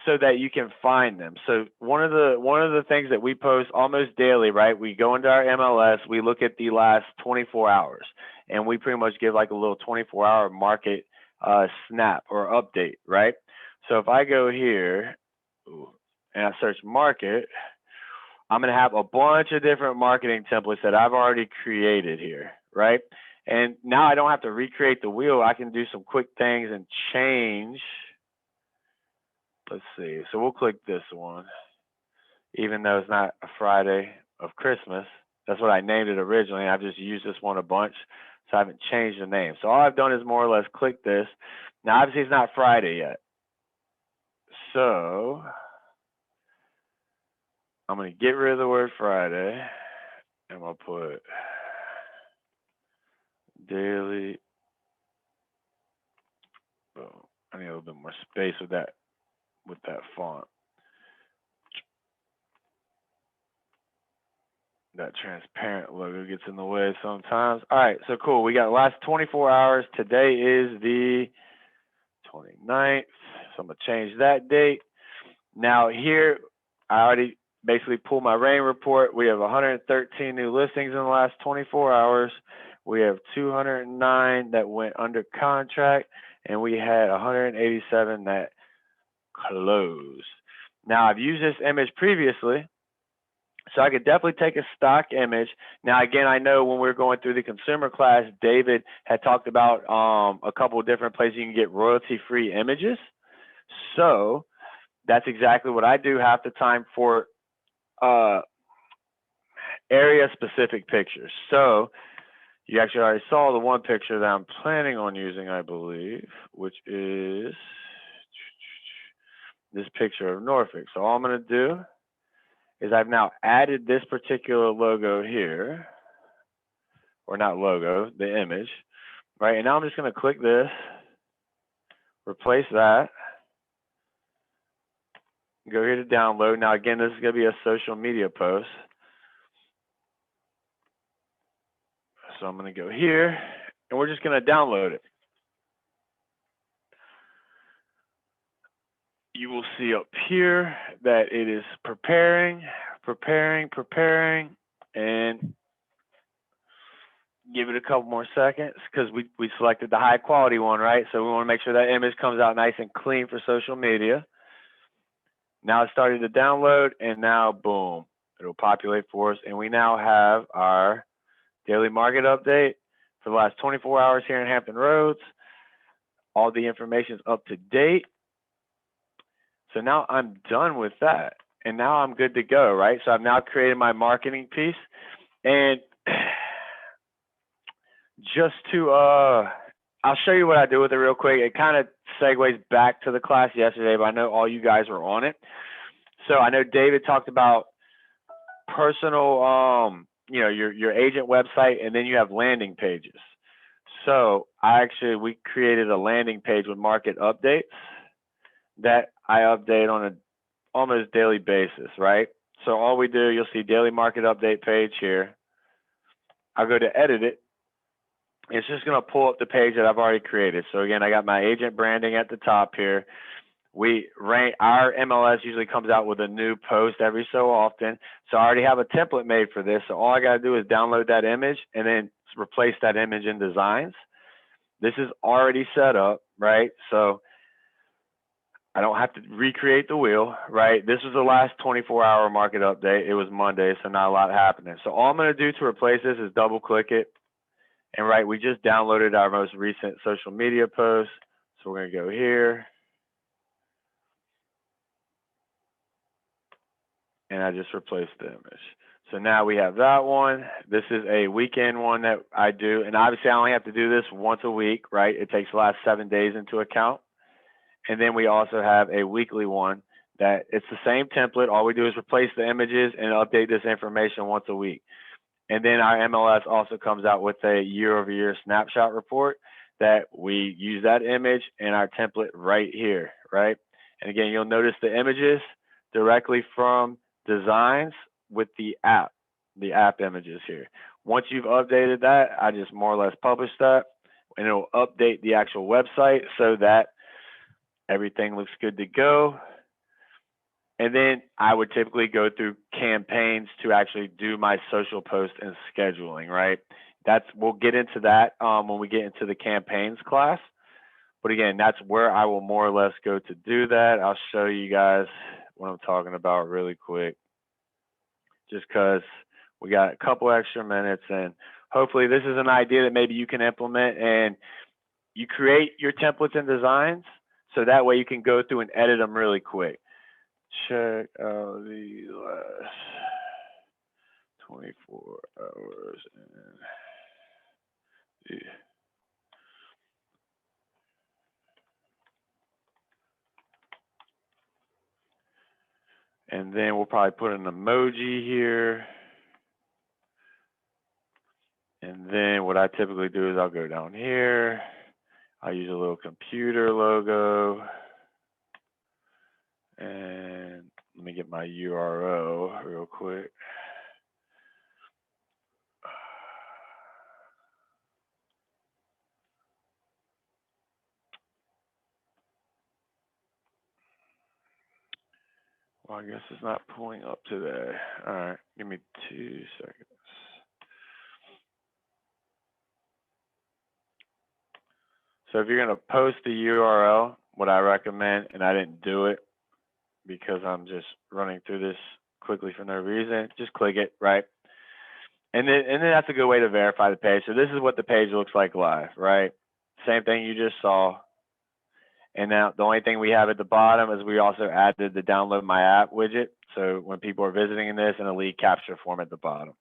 so that you can find them. So one of the things that we post almost daily, right? We go into our MLS, we look at the last 24 hours, and we pretty much give like a little 24-hour market snap or update, right? So if I go here and I search market, I'm going to have a bunch of different marketing templates that I've already created here, right? And now I don't have to recreate the wheel. I can do some quick things and change. Let's see. So we'll click this one, even though it's not a Friday of Christmas. That's what I named it originally. I've just used this one a bunch, so I haven't changed the name. So all I've done is more or less click this. Now, obviously, it's not Friday yet. So I'm going to get rid of the word Friday, and I'm going to put daily. Oh, I need a little bit more space with that font. That transparent logo gets in the way sometimes. All right, so cool. We got the last 24 hours. Today is the 29th, so I'm going to change that date. Now here, I already basically pulled my rain report. We have 113 new listings in the last 24 hours. We have 209 that went under contract, and we had 187 that closed. Now, I've used this image previously, so I could definitely take a stock image. Now, again, I know when we were going through the consumer class, David had talked about a couple of different places you can get royalty-free images. So that's exactly what I do half the time for area-specific pictures. So you actually already saw the one picture that I'm planning on using, I believe, which is this picture of Norfolk. So all I'm going to do is I've now added this particular logo here, or not logo, the image, right? And now I'm just going to click this, replace that, go here to download. Now, again, this is going to be a social media post. So I'm going to go here, and we're just going to download it. You will see up here that it is preparing, and give it a couple more seconds, because we selected the high quality one, right? So we want to make sure that image comes out nice and clean for social media. Now it's starting to download, and now boom, it'll populate for us, and we now have our daily market update for the last 24 hours here in Hampton Roads. All the information is up to date. So now I'm done with that. And now I'm good to go, right? So I've now created my marketing piece. And just to, I'll show you what I do with it real quick. It kind of segues back to the class yesterday, but I know all you guys were on it. So I know David talked about personal, you know, your agent website, and then you have landing pages. So we created a landing page with market updates that I update on a almost daily basis, right? So all we do, you'll see daily market update page here. I'll go to edit it. It's just going to pull up the page that I've already created. So again, I got my agent branding at the top here. Our MLS usually comes out with a new post every so often. So I already have a template made for this. So all I got to do is download that image and then replace that image in Designs. This is already set up, right? So I don't have to recreate the wheel, right? This was the last 24-hour market update. It was Monday, so not a lot happening. So all I'm going to do to replace this is double click it. And right, we just downloaded our most recent social media post. So we're going to go here. And I just replaced the image. So now we have that one. This is a weekend one that I do. And obviously I only have to do this once a week, right? It takes the last 7 days into account. And then we also have a weekly one that it's the same template. All we do is replace the images and update this information once a week. And then our MLS also comes out with a year-over-year snapshot report that we use that image and our template right here, right? And again, you'll notice the images directly from Designs with the app images here. Once you've updated that, I just more or less publish that, and it'll update the actual website so that everything looks good to go. And then I would typically go through campaigns to actually do my social post and scheduling, right? We'll get into that when we get into the campaigns class. But again, that's where I will more or less go to do that. I'll show you guys what I'm talking about really quick, just because we got a couple extra minutes, and hopefully this is an idea that maybe you can implement, and you create your templates and Designs so that way you can go through and edit them really quick. Check out the last 24 hours and then we'll probably put an emoji here. And then what I typically do is I'll go down here. I'll use a little computer logo. And let me get my URL real quick. Well, I guess it's not pulling up today. All right, give me 2 seconds. So if you're going to post the URL, what I recommend, and I didn't do it because I'm just running through this quickly for no reason, just click it, right? And then that's a good way to verify the page. So this is what the page looks like live, right? Same thing you just saw. And now the only thing we have at the bottom is we also added the download my app widget. So when people are visiting this, and a lead capture form at the bottom.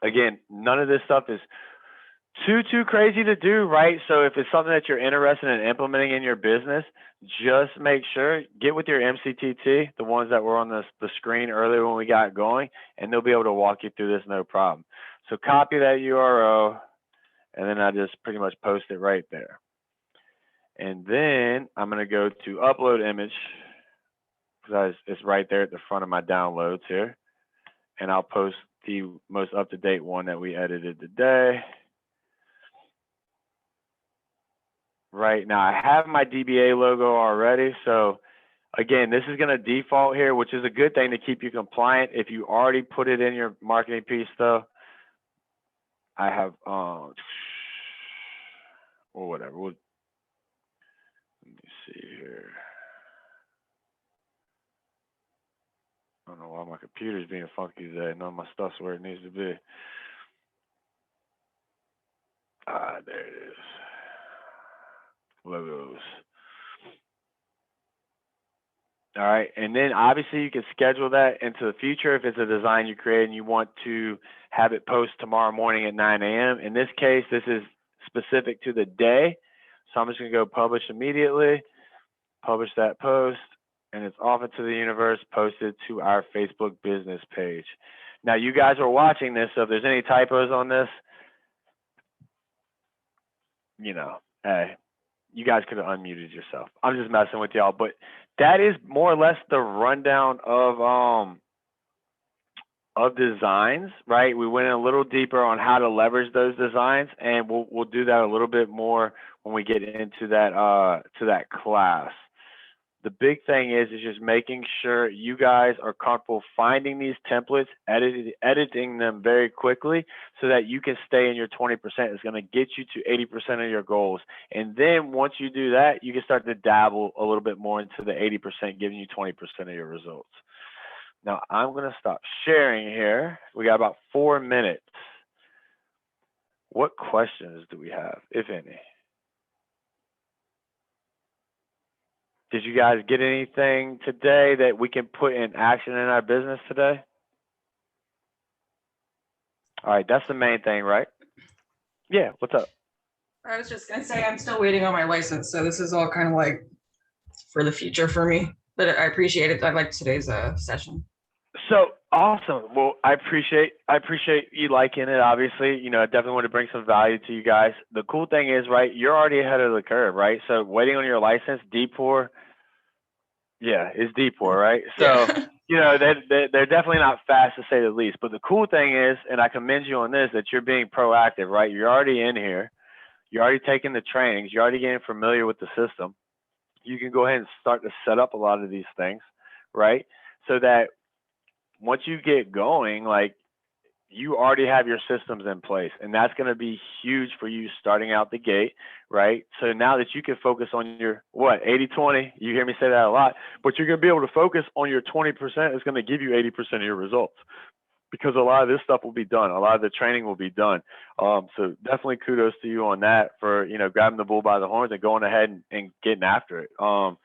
Again, none of this stuff is too crazy to do, right? So if it's something that you're interested in implementing in your business, just make sure, get with your MCTT, the ones that were on the screen earlier when we got going, and they'll be able to walk you through this no problem. So copy that URL, and then I just pretty much post it right there. And then I'm going to go to upload image, because it's right there at the front of my downloads here. And I'll post the most up-to-date one that we edited today. Right now, I have my DBA logo already. So again, this is going to default here, which is a good thing to keep you compliant. If you already put it in your marketing piece, though, I have, or whatever. Let me see here. I don't know why my computer's being funky today. None of my stuff's where it needs to be. logos. All right, and then obviously you can schedule that into the future if it's a design you create and you want to have it post tomorrow morning at 9 a.m. In this case, this is specific to the day, so I'm just gonna go publish immediately, publish that post, and it's off into the universe, posted to our Facebook business page. Now you guys are watching this, so if there's any typos on this, you know, hey, you guys could have unmuted yourself. I'm just messing with y'all, but that is more or less the rundown of designs, right? We went in a little deeper on how to leverage those designs, and we'll do that a little bit more when we get into that to that class. The big thing is just making sure you guys are comfortable finding these templates, editing them very quickly so that you can stay in your 20%. It's going to get you to 80% of your goals. And then once you do that, you can start to dabble a little bit more into the 80%, giving you 20% of your results. Now I'm going to stop sharing here. We got about 4 minutes. What questions do we have, if any? Did you guys get anything today that we can put in action in our business today? All right, that's the main thing, right? Yeah, what's up? I was just gonna say I'm still waiting on my license, so this is all kind of like for the future for me. But I appreciate it. I like today's session. So awesome. Well, I appreciate you liking it. Obviously, you know, I definitely want to bring some value to you guys. The cool thing is, right, you're already ahead of the curve, right? So waiting on your license, DPOR, yeah, it's DPOR, right? So, Yeah. you know, they're definitely not fast to say the least. But the cool thing is, and I commend you on this, that you're being proactive, right? You're already in here. You're already taking the trainings. You're already getting familiar with the system. You can go ahead and start to set up a lot of these things, right? So that once you get going, like, you already have your systems in place, and that's going to be huge for you starting out the gate, right? So now that you can focus on your 80-20, you hear me say that a lot, but you're going to be able to focus on your 20%. It's going to give you 80% of your results, because a lot of this stuff will be done. A lot of the training will be done. So definitely kudos to you on that for, you know, grabbing the bull by the horns and going ahead and getting after it. Because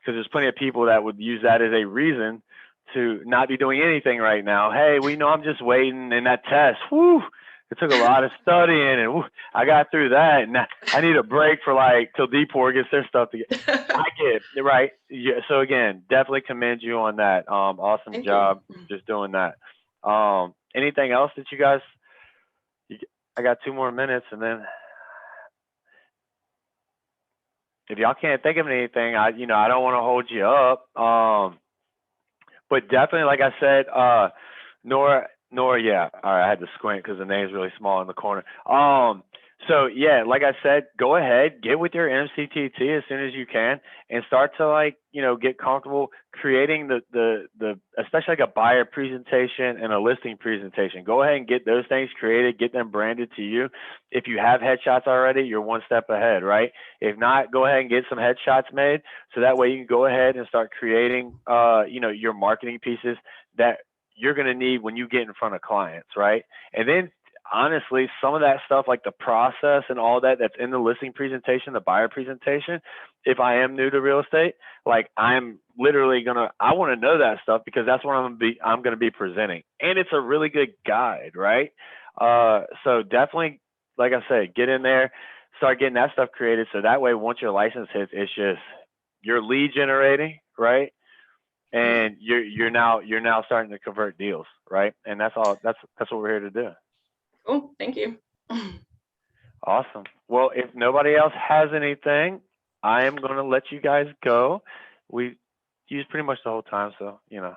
there's plenty of people that would use that as a reason to not be doing anything right now. Hey, we know I'm just waiting, and that test, whoo, it took a lot of studying, and whoo, I got through that, and I need a break for like till DPOR gets their stuff together. I get it, right? Yeah. So again, definitely commend you on that. Awesome Thank job you. just doing that. Anything else that you guys? I got 2 more minutes, and then if y'all can't think of anything, I don't want to hold you up. But definitely, like I said, Nora, yeah. All right, I had to squint because the name's really small in the corner. So yeah, like I said, go ahead, get with your MCTT as soon as you can, and start to, like, you know, get comfortable creating the especially like a buyer presentation and a listing presentation. Go ahead and get those things created, get them branded to you. If you have headshots already, you're one step ahead, right? If not, go ahead and get some headshots made, so that way you can go ahead and start creating, you know, your marketing pieces that you're going to need when you get in front of clients, right? And then honestly, some of that stuff, like the process and all that, that's in the listing presentation, the buyer presentation, if I am new to real estate, like, I'm literally I want to know that stuff, because that's what I'm going to be presenting, and it's a really good guide, right? So definitely, like I said, get in there, start getting that stuff created, so that way once your license hits, it's just, you're lead generating, right? And you're now starting to convert deals, right? And that's all. That's what we're here to do. Cool. Thank you. Awesome. Well, if nobody else has anything, I am going to let you guys go. We used pretty much the whole time, so, you know.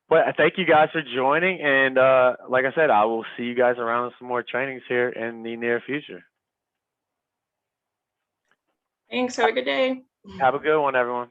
But thank you guys for joining, and like I said, I will see you guys around with some more trainings here in the near future. Thanks. Have a good day. Have a good one, everyone.